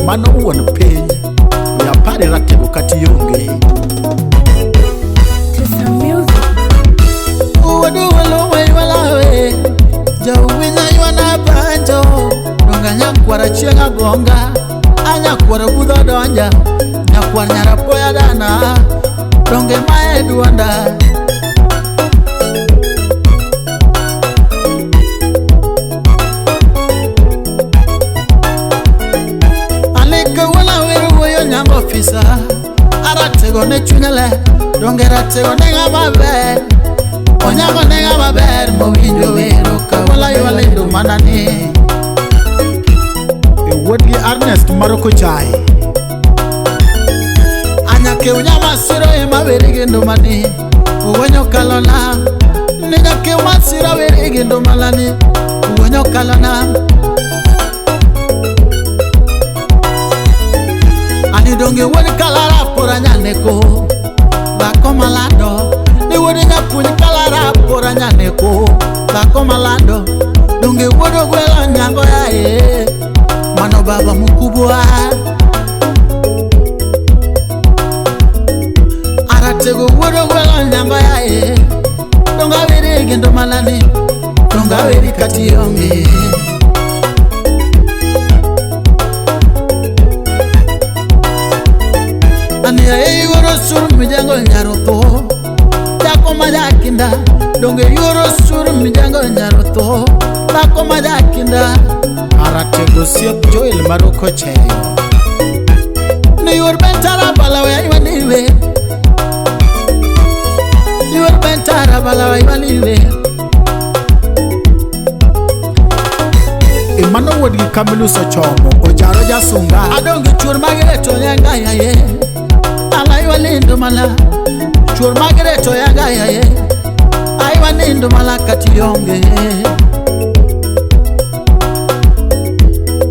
mano wuon piny ya pare ratego kati yonge Uwadu walo way walawe Jawina ywana banjo Donga nyakwara chienga gonga Anyakwara budho donja Nyakwar nyarapoya dana Donge mae duanda Alika walawe ruyo nyang ofisa Aratego ne chunyale Donge ratego ne ngamabe Onyago nenga maber mowinjo wero ka wala yolendo manani Wodgi Ernest Maroko chai Anyake unyama siro ema werigendo mani Uwenyo kalona Ninyake umasira werigendo malani Uwenyo kalona Anidonge wodi kalara pora nyaneko Bako malando Ni wodi nyapuni kalara pora nyaneko Bako malando Donge wodo gwela nyango ya Mano baba mukubwa Aratego wodo gwela nyango ya Donga wiri gendo malani Donga wiri kati yonge Ani ya yoro suru mijango nyaroto Dako majakinda Donge yoro suru mijango nyaroto Dako majakinda Aratego siop Joel Maroko cheyo Ni yor bentara balawe aywaniwe Yor bentara balawe aywaniwe Imano wodgi Kamilu Sochomo Ojaro jasunga Adongi chur magreto yanga yaye Ala lindo mala Chur magreto yanga yaye Aywa lindo mala kati yonge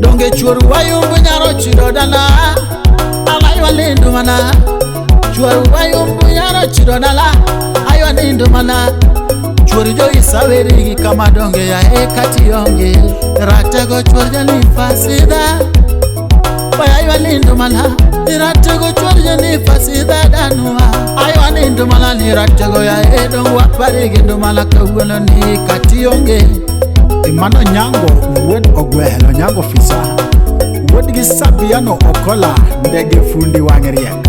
Donge chur wayumbu nyaro chirodala Aywa lindo mala Chur wayumbu nyaro chirodala Aywa lindo mala Chur jo isaweri kama donge ya kati yonge Ratego chur jani fasida Aywa lindo mala Niratego chwarja ni fasida danua Aywa ni ndumala niratego ya edong Waparigi ndumala kawelo ni katiyonge Imano nyango uwed ogwelo nyango fisa Uwed gisabiano okola ndege fundi wangeriek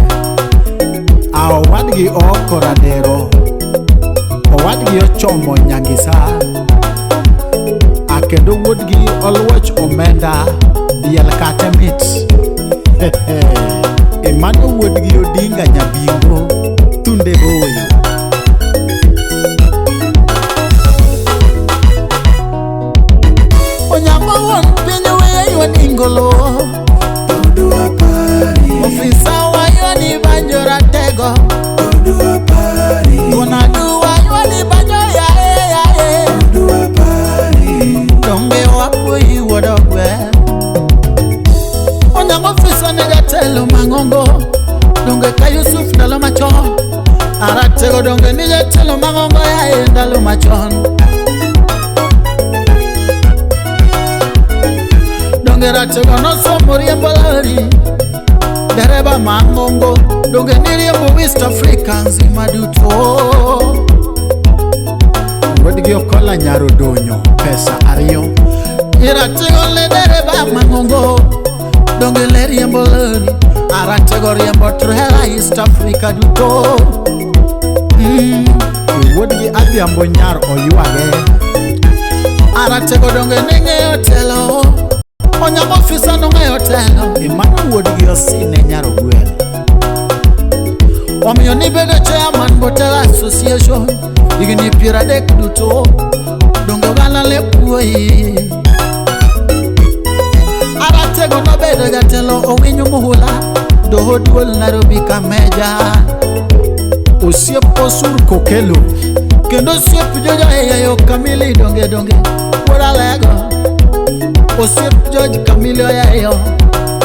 Awa wadgi okoradero Owadgi ochomo nyangisa Akendo uwedgi olwach omenda Diel katemit Emano wodgi Odinga Nyabingo Tunde Boyo Onyama won pinyo weye yoningolo Todo apari Ofisa wa yoni banjo ratego Todo apari Konadua yoni banjo ya Todo apari Donge wapo iwodogwe Ofisa nega telo mangongo Donge ka Yusuf dalo machon Aratego donge nige telo mangongo ya dalo machon Donge ratego no somori embolari Dereba mangongo Donge niriembo West Africans maduto Wodgi okola nyaro donyo Pesa ariyo Iratego le dereba mangongo Donge le riembo lori Aratego riembo trela East Africa duto Wodgi adhiambo nyar oyuage Aratego donge nenge otelo Onyamo ofisa nonge otelo Imano wodgi osine nyar ogwele Omiyo ni bedo chairman Botela Association Igni piradek duto Donge gana le puoi Aratego no bedo jatelo owinyo muhula Doho duol Nairobi kameja Osiep osur kokelo Kendo osiep jojo eyayo Kamili donge Wora lego Osiep George Kamili eyayo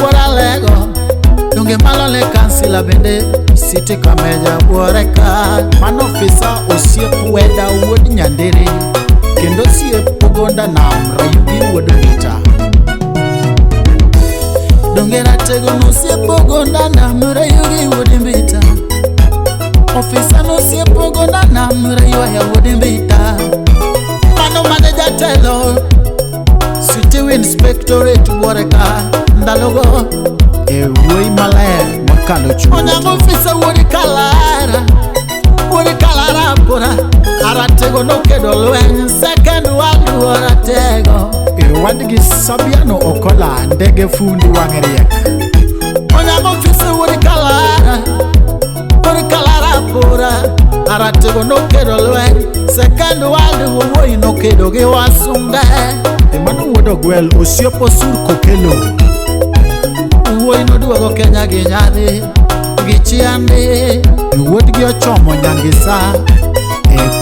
Wora lego Donge malole kansila bende City kameja woreka Manofisa osiep weda wod Nyandere Kendo osiep pogonda nam Rayugi wod Rita Donge Aratego no siepo gondana mura yugi wodimbita. Officer no siepo gondana mura yuaya wodimbita. Mano manager telo City Inspectorate Wareka Ndalogo Ewe malaya makalo chuo Onyango officer wodi kalara pura. Aratego no kedo lwen second world war aratego. Wadgi Sabiano Okola ndege fundi wangeriek. Onyango officer wodi kalara pura. Aratego no kedo lwen second world war no kedo ge wasunga. Emano wodo gwel osiepo sur kokelo. Uwo ino duogo Kenya gi nyadhi gi chiande. Wuodgi ochomo nyangisa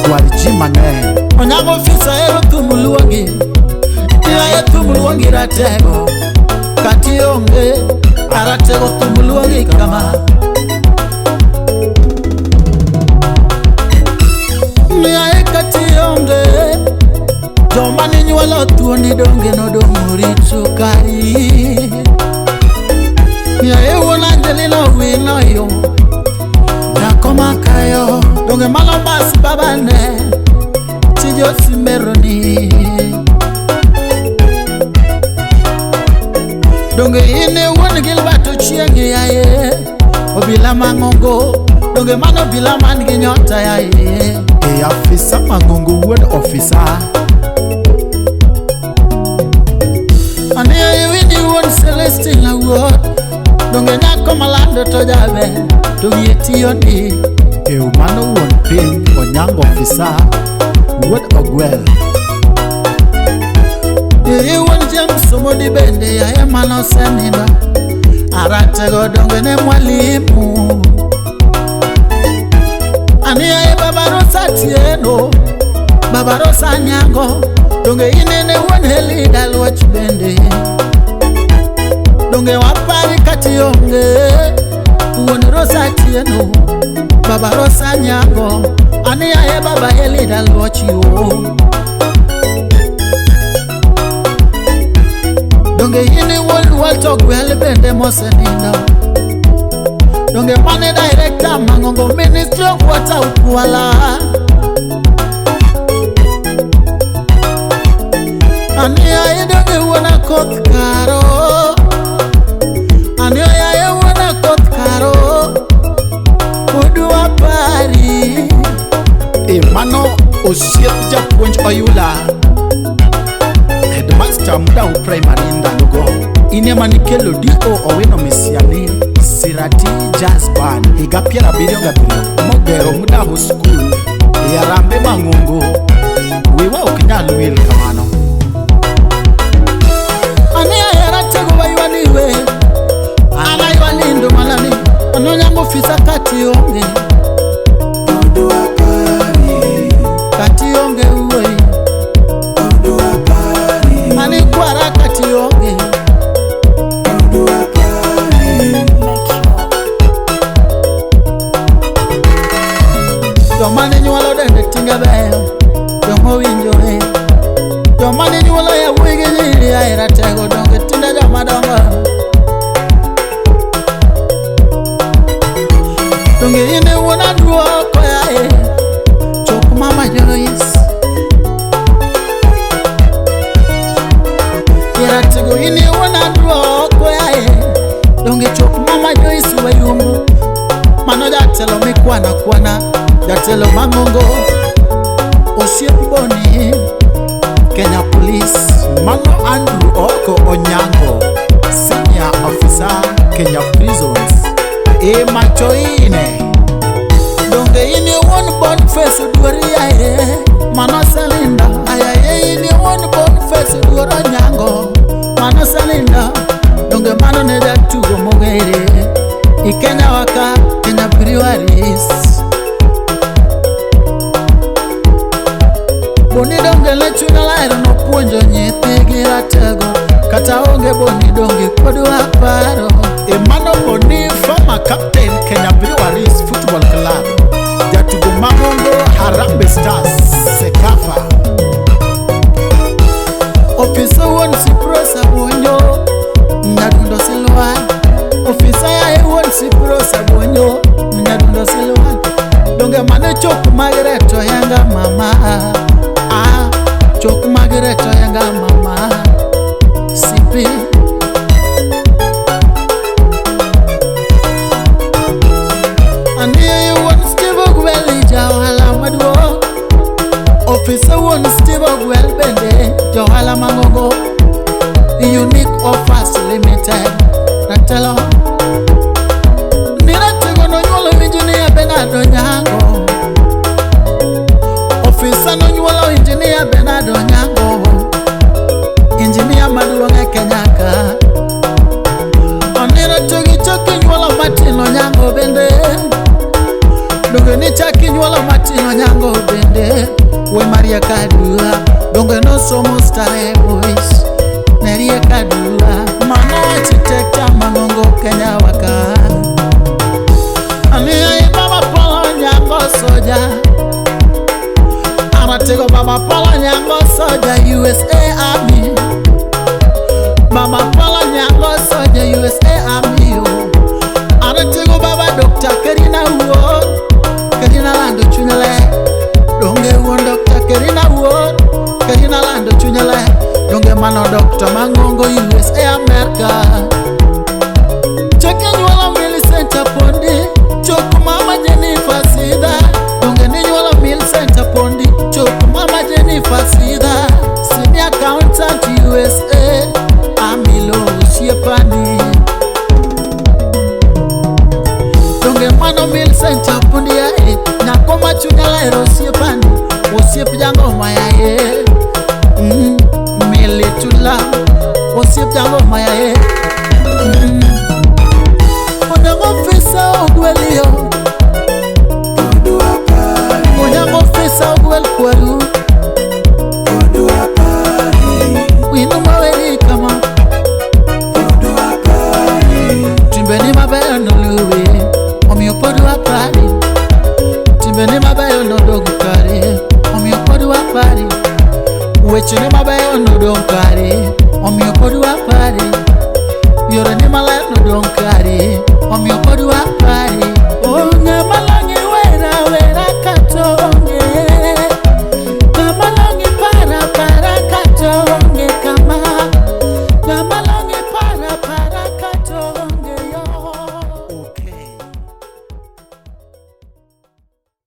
kwar ji mang'eny. Onyango officer ero thumuluongi. Iya thumuluongi ratego. Kati onge aratego thumuluongi kama. Iya kati onge joma ninyuolo thuondi donge nodong' richo kari. Iya wuon Angelina wino yo Nyako makayo donge malo bas babane Tijo simeroni. Donge ine wuon Gilbert Ochieng' yaye obila Mang'ongo. Donge mano obila man gi nyota yaye Afisa Mang'ongo wuod officer. Ani wini wuon Celestine wuod. Donge nyako malando to jabe to yetiyo ni. Mano wuon piny Onyango officer wuod Ogwel. Wuon James Omodi bende yaye mano senindo. Aratego donge ne mwalimu. Ani yaye Baba Rosa Tieno, Baba Rosa Nyango. Donge inene wuon Helida Luoch bende. Donge wapari kati onge wuon Rosa Tieno, Baba Rosa Nyango. Ani yaye Baba Helida Luoch yo. Donge ini wuon Walter Ogwel bende mosenindo. Donge mane director Mang'ongo Ministry of Water Ukwala. Ani yaye donge wuon Akoth Karo. Ani yaye wuon Akoth Karo udwa pari. Mano osiep japuonj Oyula Headmaster Mudau Primary Ndalogo. Ine manikelo D.O. Owino Misiani Sirati Jazz Band higa 77 mogero Mudau School Yarambe Mang'ongo. Wiwa okinyal wil kamano. Ani aratego bayuaniwe. Ana yuanindo malani. Onyango officer kati onge. Kati onge uwe. Ani kwara kati onge. Joma ninyuolo dende tinga beyo. Joma winjoe. Joma ninyuolo ya wigi nyiri ya ratego donge tinda joma dongo. Donge ine wona duoko yae chok Mama Joyce. Iratego ine wona duoko yae donge chok Mama Joyce wayumbu. Mano jatelo mikwana jatelo Mang'ongo osiep boni Kenya Police. Mano Andrew Oko Onyango Senior Officer Kenya Prisons. Machoine. Donge ini wuon Boniface Oduor yaye mano selinda. Ayaye ini wuon Boniface Oduor Onyango mano selinda. Donge mano ne jatugo mong'ere i Kenya waka Kenya Breweries. Boni donge lechunya laero no puonjo nyithi gi ratego. Kata onge Boni donge kodwa paro. Mano Boni former captain Kenya Breweries Football Club. Jatugo Mang'ongo Harambee Stars Sekafa. Officer wuon Cyprus Abonyo. Donge to gi choki nyuola matino nyango bende. Donge ni chaki nyuola matino nyango bende. We Maria Kadua. Donge no somo stare boys. Maria Kadua. Mano architecta mangongo Kenya waka. Ani ai baba Polo nyango soja. Amatego baba Polo nyango soja USA Army.